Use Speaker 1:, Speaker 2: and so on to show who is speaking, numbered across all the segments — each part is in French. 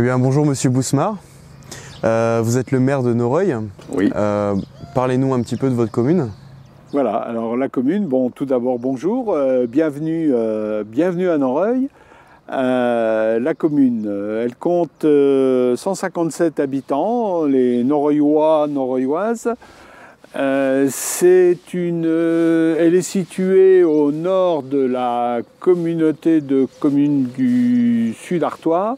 Speaker 1: Eh bien, bonjour Monsieur Boussemar, vous êtes le maire de Noreuil.
Speaker 2: Oui.
Speaker 1: Parlez-nous un petit peu de votre commune.
Speaker 2: Voilà, alors la commune, bon, tout d'abord bonjour, bienvenue à Noreuil. La commune, elle compte 157 habitants, les Noreuillois, Noreuilloises. Elle est située au nord de la communauté de communes du Sud Artois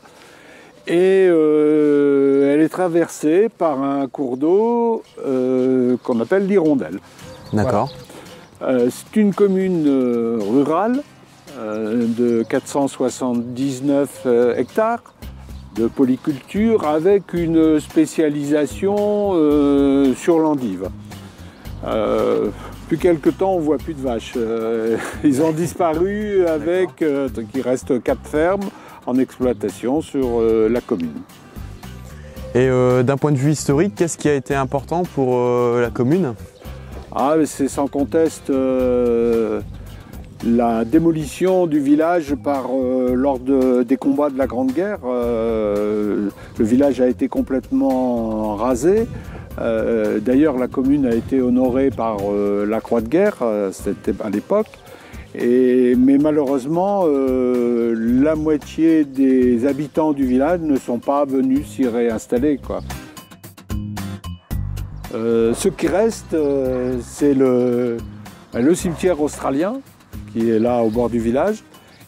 Speaker 2: et elle est traversée par un cours d'eau qu'on appelle l'Hirondelle.
Speaker 1: D'accord.
Speaker 2: Voilà. C'est une commune rurale de 479 hectares de polyculture avec une spécialisation sur l'endive. Depuis quelque temps, on ne voit plus de vaches. Ils ont disparu avec, il reste 4 fermes en exploitation sur la commune.
Speaker 1: Et d'un point de vue historique, qu'est-ce qui a été important pour la commune ?
Speaker 2: C'est sans conteste la démolition du village lors des combats de la Grande Guerre. Le village a été complètement rasé. D'ailleurs, la commune a été honorée par la Croix de guerre, c'était à l'époque. Mais malheureusement, la moitié des habitants du village ne sont pas venus s'y réinstaller, quoi. Ce qui reste, c'est le cimetière australien qui est là au bord du village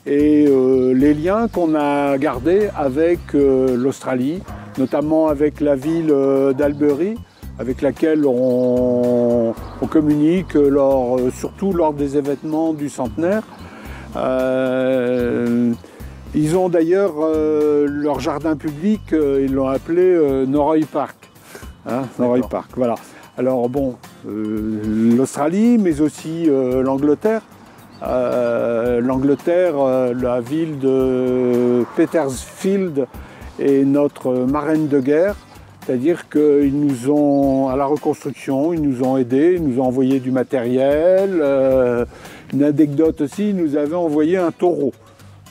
Speaker 2: et les liens qu'on a gardés avec l'Australie, notamment avec la ville d'Albury, avec laquelle on communique surtout lors des événements du centenaire. Ils ont d'ailleurs leur jardin public, ils l'ont appelé Noreuil Park. Noreuil Park, voilà. Alors bon, l'Australie, mais aussi l'Angleterre. La ville de Petersfield est notre marraine de guerre. C'est-à-dire qu'ils nous ont, à la reconstruction, ils nous ont aidés, ils nous ont envoyé du matériel. Une anecdote aussi, ils nous avaient envoyé un taureau.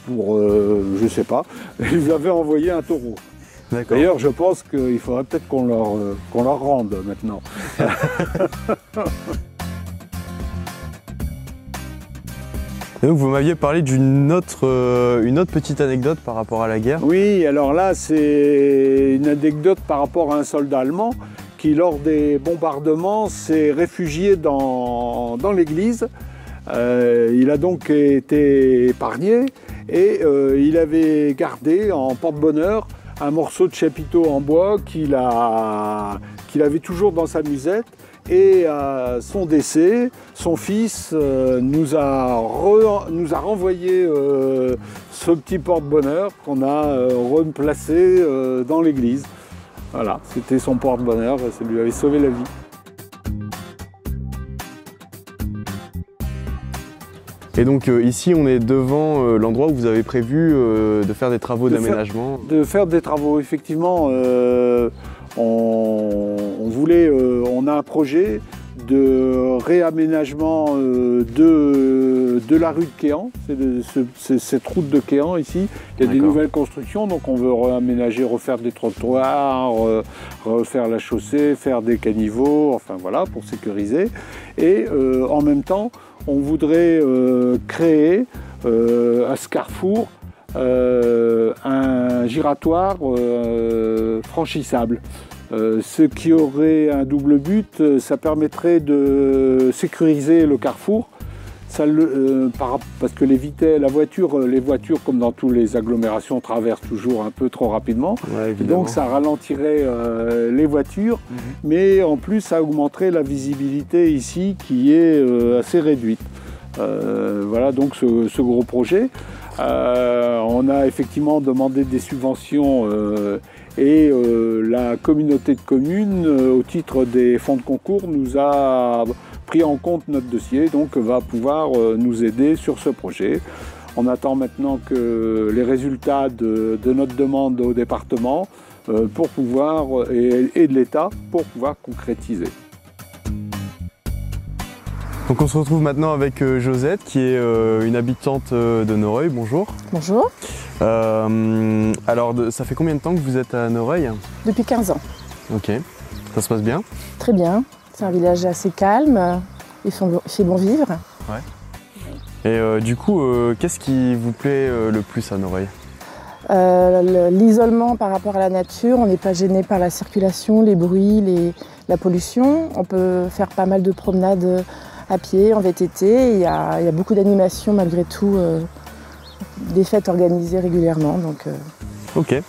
Speaker 2: Je sais pas, ils nous avaient envoyé un taureau. D'ailleurs, je pense qu'il faudrait peut-être qu'on leur rende maintenant.
Speaker 1: Et donc, vous m'aviez parlé d'une autre petite anecdote par rapport à la guerre.
Speaker 2: Oui, alors là, c'est une anecdote par rapport à un soldat allemand qui, lors des bombardements, s'est réfugié dans l'église. Il a donc été épargné et il avait gardé en porte-bonheur un morceau de chapiteau en bois qu'il avait toujours dans sa musette. Et à son décès, son fils nous a renvoyé ce petit porte-bonheur qu'on a replacé dans l'église. Voilà, c'était son porte-bonheur, ça lui avait sauvé la vie.
Speaker 1: Et donc ici, on est devant l'endroit où vous avez prévu de faire des travaux d'aménagement.
Speaker 2: De faire des travaux, effectivement. On a un projet de réaménagement de la rue de Quéant, c'est cette route de Quéant ici. Il y a des nouvelles constructions, donc on veut réaménager, refaire des trottoirs, refaire la chaussée, faire des caniveaux, enfin voilà, pour sécuriser. Et en même temps, on voudrait créer à ce carrefour un giratoire franchissable. Ce qui aurait un double but, ça permettrait de sécuriser le carrefour, parce que les voitures, comme dans toutes les agglomérations, traversent toujours un peu trop rapidement. Ouais, donc ça ralentirait les voitures, mais en plus ça augmenterait la visibilité ici qui est assez réduite. Voilà donc ce gros projet. On a effectivement demandé des subventions et la communauté de communes, au titre des fonds de concours, nous a pris en compte notre dossier, donc va pouvoir nous aider sur ce projet. On attend maintenant que les résultats de notre demande au département pour pouvoir, et de l'État pour pouvoir concrétiser.
Speaker 1: Donc on se retrouve maintenant avec Josette qui est une habitante de Noreuil. Bonjour.
Speaker 3: Bonjour.
Speaker 1: Alors ça fait combien de temps que vous êtes à Noreuil?
Speaker 3: Depuis 15 ans.
Speaker 1: Ok. Ça se passe bien?
Speaker 3: Très bien. C'est un village assez calme. Il fait bon vivre.
Speaker 1: Ouais. Et du coup, qu'est-ce qui vous plaît le plus à Noreuil?
Speaker 3: L'isolement par rapport à la nature, on n'est pas gêné par la circulation, les bruits, la pollution. On peut faire pas mal de promenades à pied, en VTT. Il y a beaucoup d'animations malgré tout, des fêtes organisées régulièrement. Donc,
Speaker 1: Ok.